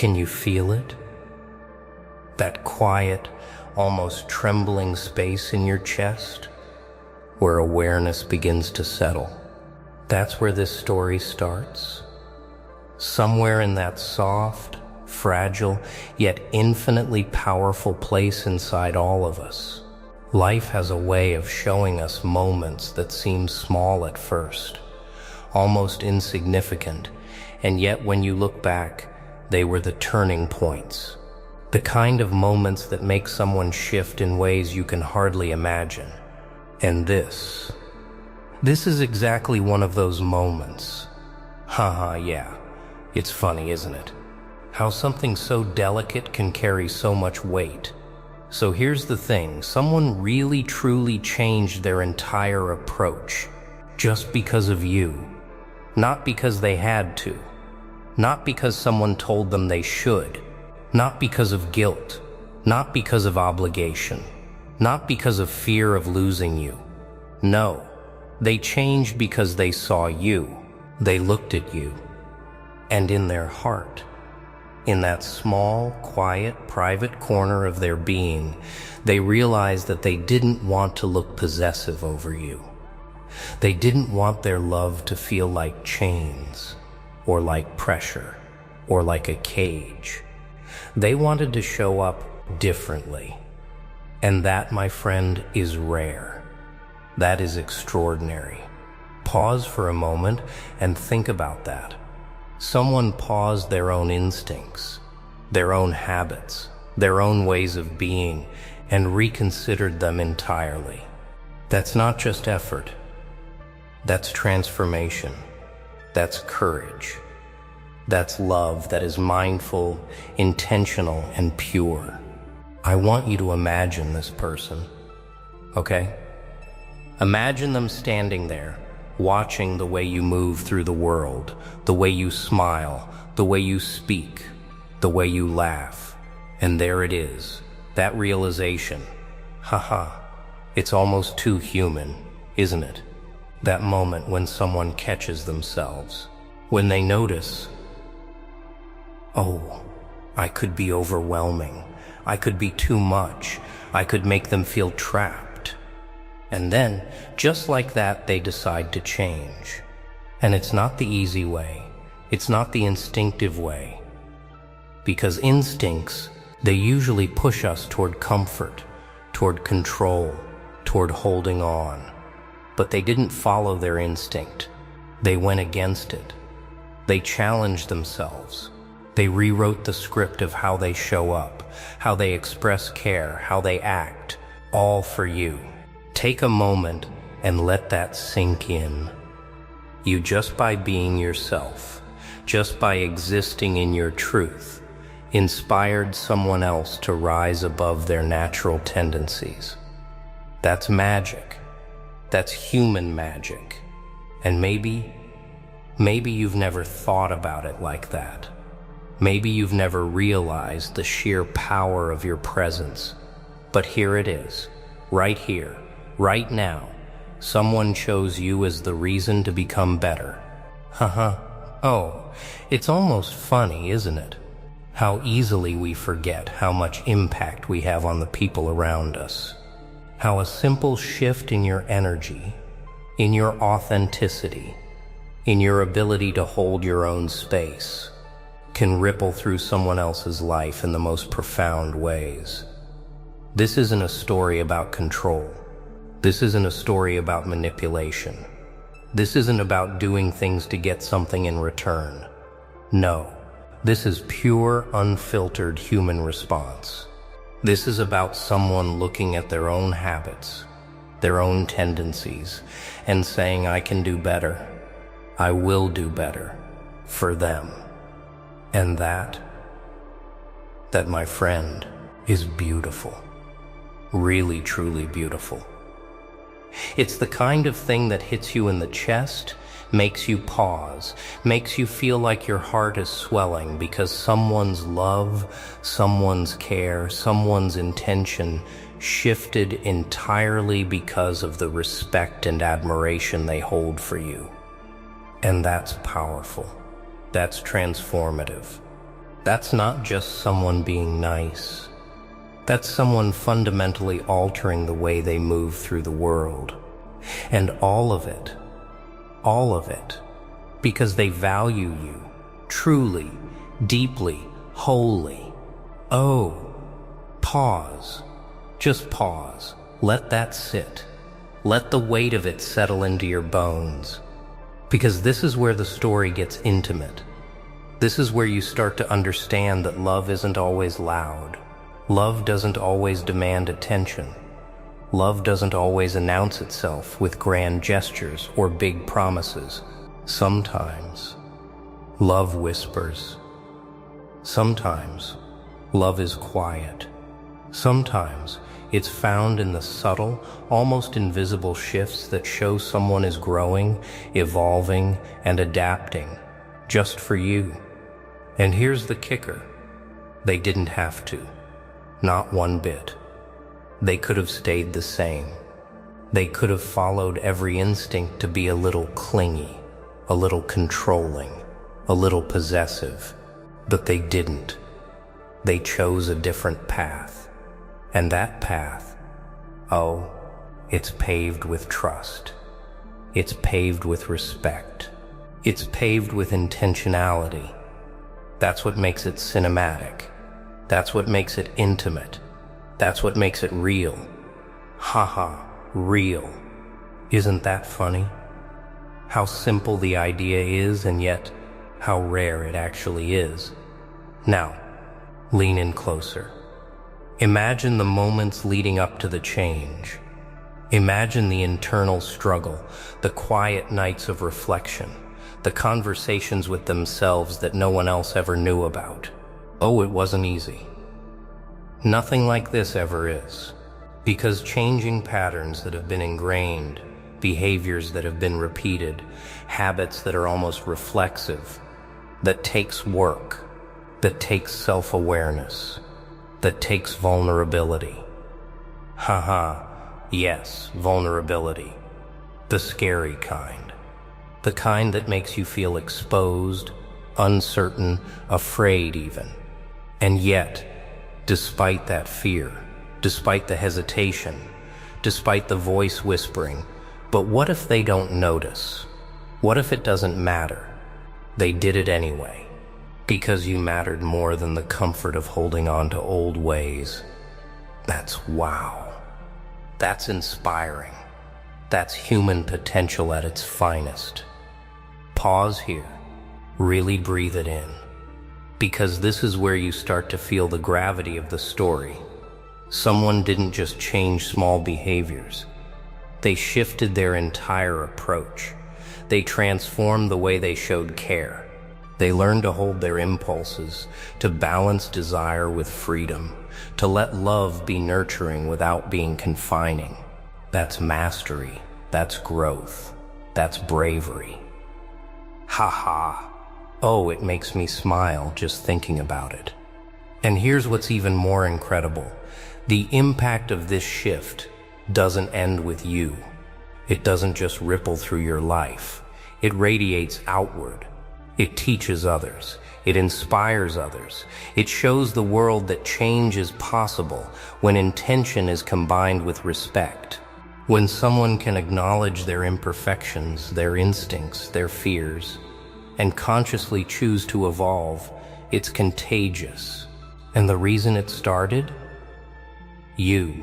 Can you feel it? That quiet, almost trembling space in your chest where awareness begins to settle. That's where this story starts. Somewhere in that soft, fragile, yet infinitely powerful place inside all of us. Life has a way of showing us moments that seem small at first, almost insignificant, and yet when you look back, they were the turning points. The kind of moments that make someone shift in ways you can hardly imagine. And this is exactly one of those moments. Haha, yeah. It's funny, isn't it? How something so delicate can carry so much weight. So here's the thing, someone really truly changed their entire approach just because of you. Not because they had to. Not because someone told them they should. Not because of guilt. Not because of obligation. Not because of fear of losing you. No, they changed because they saw you. They looked at you. And in their heart, in that small, quiet, private corner of their being, they realized that they didn't want to look possessive over you. They didn't want their love to feel like chains, or like pressure, or like a cage. They wanted to show up differently. And that, my friend, is rare. That is extraordinary. Pause for a moment and think about that. Someone paused their own instincts, their own habits, their own ways of being, and reconsidered them entirely. That's not just effort. That's transformation. That's courage. That's love that is mindful, intentional, and pure. I want you to imagine this person, okay? Imagine them standing there, watching the way you move through the world, the way you smile, the way you speak, the way you laugh. And there it is, that realization. Haha, it's almost too human, isn't it? That moment when someone catches themselves, when they notice, oh, I could be overwhelming, I could be too much, I could make them feel trapped. And then, just like that, they decide to change. And it's not the easy way. It's not the instinctive way. Because instincts, they usually push us toward comfort, toward control, toward holding on. But they didn't follow their instinct. They went against it. They challenged themselves. They rewrote the script of how they show up, how they express care, how they act, all for you. Take a moment and let that sink in. You, just by being yourself, just by existing in your truth, inspired someone else to rise above their natural tendencies. That's magic. That's human magic. And maybe you've never thought about it like that. Maybe you've never realized the sheer power of your presence. But here it is, right here. Right now, someone chose you as the reason to become better. Haha. Oh, it's almost funny, isn't it? How easily we forget how much impact we have on the people around us. How a simple shift in your energy, in your authenticity, in your ability to hold your own space, can ripple through someone else's life in the most profound ways. This isn't a story about control. This isn't a story about manipulation. This isn't about doing things to get something in return. No, this is pure, unfiltered human response. This is about someone looking at their own habits, their own tendencies, and saying, I can do better. I will do better for them. And that, my friend, is beautiful. Really, truly beautiful. It's the kind of thing that hits you in the chest, makes you pause, makes you feel like your heart is swelling because someone's love, someone's care, someone's intention shifted entirely because of the respect and admiration they hold for you. And that's powerful. That's transformative. That's not just someone being nice. That's someone fundamentally altering the way they move through the world. And all of it, because they value you, truly, deeply, wholly. Oh, pause. Just pause. Let that sit. Let the weight of it settle into your bones. Because this is where the story gets intimate. This is where you start to understand that love isn't always loud. Love doesn't always demand attention. Love doesn't always announce itself with grand gestures or big promises. Sometimes, love whispers. Sometimes, love is quiet. Sometimes, it's found in the subtle, almost invisible shifts that show someone is growing, evolving, and adapting, just for you. And here's the kicker. They didn't have to. Not one bit. They could have stayed the same. They could have followed every instinct to be a little clingy, a little controlling, a little possessive. But they didn't. They chose a different path. And that path, oh, it's paved with trust. It's paved with respect. It's paved with intentionality. That's what makes it cinematic. That's what makes it intimate. That's what makes it real. Haha, real. Isn't that funny? How simple the idea is, and yet how rare it actually is. Now, lean in closer. Imagine the moments leading up to the change. Imagine the internal struggle, the quiet nights of reflection, the conversations with themselves that no one else ever knew about. Oh, it wasn't easy. Nothing like this ever is. Because changing patterns that have been ingrained, behaviors that have been repeated, habits that are almost reflexive, that takes work, that takes self-awareness, that takes vulnerability. Haha, yes, vulnerability. The scary kind. The kind that makes you feel exposed, uncertain, afraid even. And yet, despite that fear, despite the hesitation, despite the voice whispering, but what if they don't notice? What if it doesn't matter? They did it anyway. Because you mattered more than the comfort of holding on to old ways. That's wow. That's inspiring. That's human potential at its finest. Pause here. Really breathe it in. Because this is where you start to feel the gravity of the story. Someone didn't just change small behaviors. They shifted their entire approach. They transformed the way they showed care. They learned to hold their impulses, to balance desire with freedom, to let love be nurturing without being confining. That's mastery. That's growth. That's bravery. Ha ha. Oh, it makes me smile just thinking about it. And here's what's even more incredible. The impact of this shift doesn't end with you. It doesn't just ripple through your life. It radiates outward. It teaches others. It inspires others. It shows the world that change is possible when intention is combined with respect. When someone can acknowledge their imperfections, their instincts, their fears, and consciously choose to evolve, it's contagious. And the reason it started? You.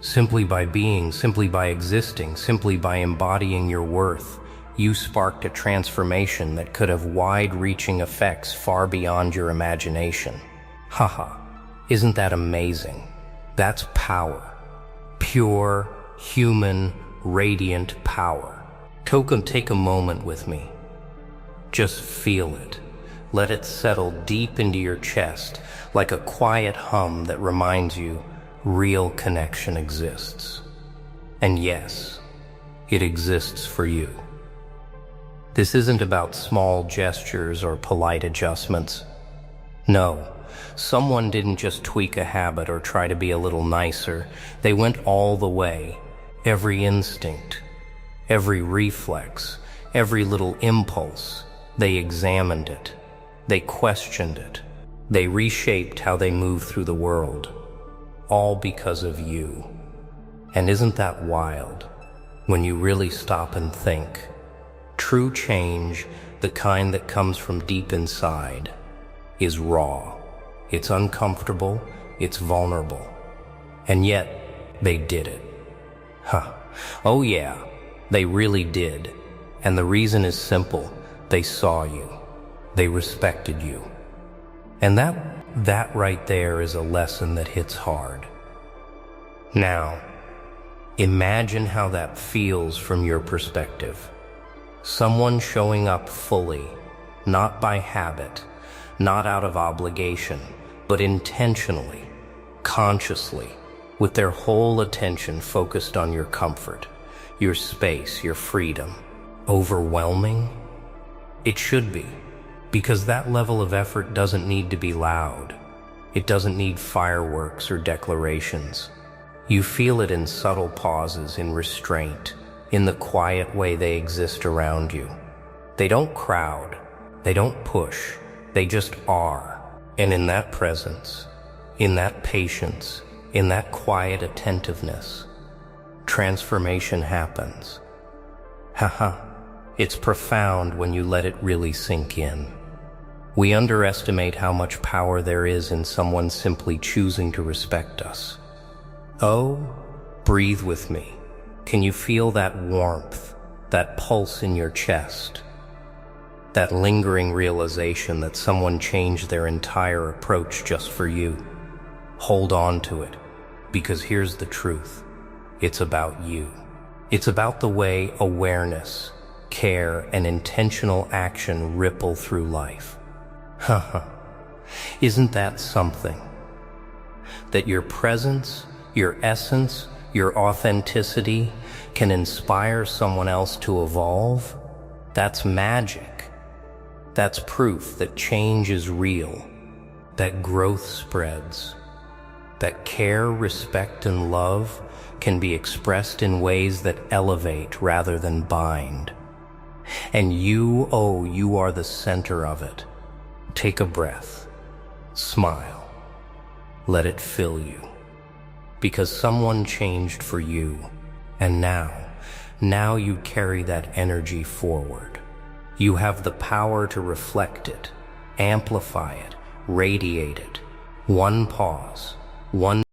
Simply by being, simply by existing, simply by embodying your worth, you sparked a transformation that could have wide-reaching effects far beyond your imagination. Haha, isn't that amazing? That's power. Pure, human, radiant power. Take a moment with me. Just feel it. Let it settle deep into your chest like a quiet hum that reminds you real connection exists. And yes, it exists for you. This isn't about small gestures or polite adjustments. No, someone didn't just tweak a habit or try to be a little nicer. They went all the way. Every instinct, every reflex, every little impulse. They examined it. They questioned it. They reshaped how they move through the world, all because of you. And isn't that wild? When you really stop and think, true change, the kind that comes from deep inside, is raw. It's uncomfortable, it's vulnerable. And yet, they did it. Oh yeah, they really did. And the reason is simple. They saw you. They respected you. And that right there is a lesson that hits hard. Now, imagine how that feels from your perspective. Someone showing up fully, not by habit, not out of obligation, but intentionally, consciously, with their whole attention focused on your comfort, your space, your freedom. Overwhelming? It should be, because that level of effort doesn't need to be loud. It doesn't need fireworks or declarations. You feel it in subtle pauses, in restraint, in the quiet way they exist around you. They don't crowd, they don't push, they just are. And in that presence, in that patience, in that quiet attentiveness, transformation happens. It's profound when you let it really sink in. We underestimate how much power there is in someone simply choosing to respect us. Oh, breathe with me. Can you feel that warmth, that pulse in your chest? That lingering realization that someone changed their entire approach just for you? Hold on to it, because here's the truth. It's about you. It's about the way awareness, care, and intentional action ripple through life. Isn't that something? That your presence, your essence, your authenticity can inspire someone else to evolve? That's magic. That's proof that change is real, that growth spreads, that care, respect, and love can be expressed in ways that elevate rather than bind. And you are the center of it. Take a breath. Smile. Let it fill you. Because someone changed for you, and now you carry that energy forward. You have the power to reflect it, amplify it, radiate it. One pause, one